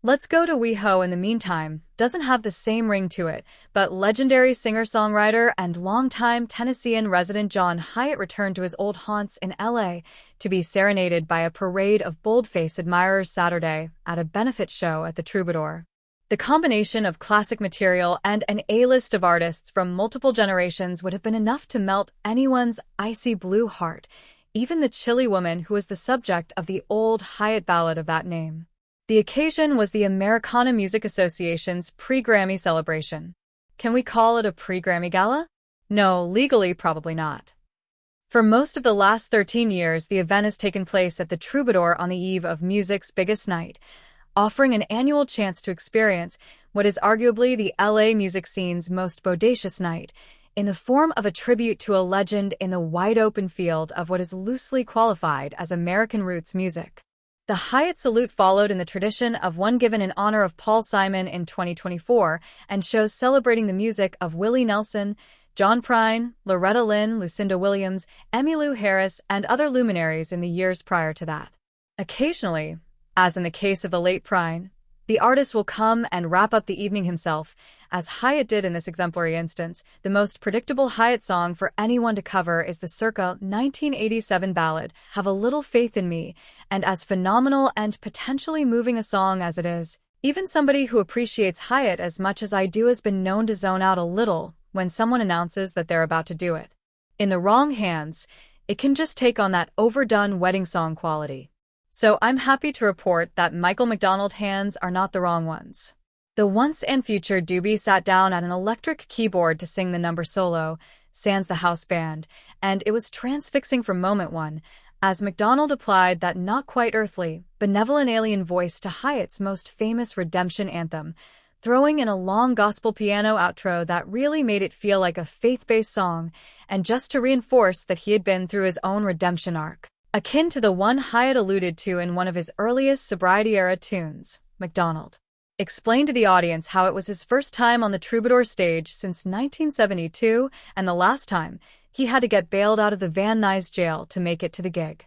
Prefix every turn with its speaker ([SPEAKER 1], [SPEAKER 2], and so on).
[SPEAKER 1] Let's Go to WeHo in the meantime doesn't have the same ring to it, but legendary singer-songwriter and longtime Tennessean resident John Hiatt returned to his old haunts in LA to be serenaded by a parade of bold-faced admirers Saturday at a benefit show at the Troubadour. The combination of classic material and an A-list of artists from multiple generations would have been enough to melt anyone's icy blue heart, even the chilly woman who was the subject of the old Hiatt ballad of that name. The occasion was the Americana Music Association's pre-Grammy celebration. Can we call it a pre-Grammy gala? No, legally probably not. For most of the last 13 years, the event has taken place at the Troubadour on the eve of music's biggest night, offering an annual chance to experience what is arguably the LA music scene's most bodacious night, in the form of a tribute to a legend in the wide-open field of what is loosely qualified as American roots music. The Hiatt salute followed in the tradition of one given in honor of Paul Simon in 2024 and shows celebrating the music of Willie Nelson, John Prine, Loretta Lynn, Lucinda Williams, Emmylou Harris, and other luminaries in the years prior to that. Occasionally, as in the case of the late Prine, the artist will come and wrap up the evening himself, as Hiatt did in this exemplary instance. The most predictable Hiatt song for anyone to cover is the circa 1987 ballad, Have a Little Faith in Me, and as phenomenal and potentially moving a song as it is, even somebody who appreciates Hiatt as much as I do has been known to zone out a little when someone announces that they're about to do it. In the wrong hands, it can just take on that overdone wedding song quality. So I'm happy to report that Michael McDonald hands are not the wrong ones. The once and future Doobie sat down at an electric keyboard to sing the number solo, sans the house band, and it was transfixing from moment one, as McDonald applied that not quite earthly, benevolent alien voice to Hiatt's most famous redemption anthem, throwing in a long gospel piano outro that really made it feel like a faith-based song, and just to reinforce that he had been through his own redemption arc. Akin to the one Hiatt alluded to in one of his earliest sobriety-era tunes, McDonald explained to the audience how it was his first time on the Troubadour stage since 1972 and the last time he had to get bailed out of the Van Nuys jail to make it to the gig.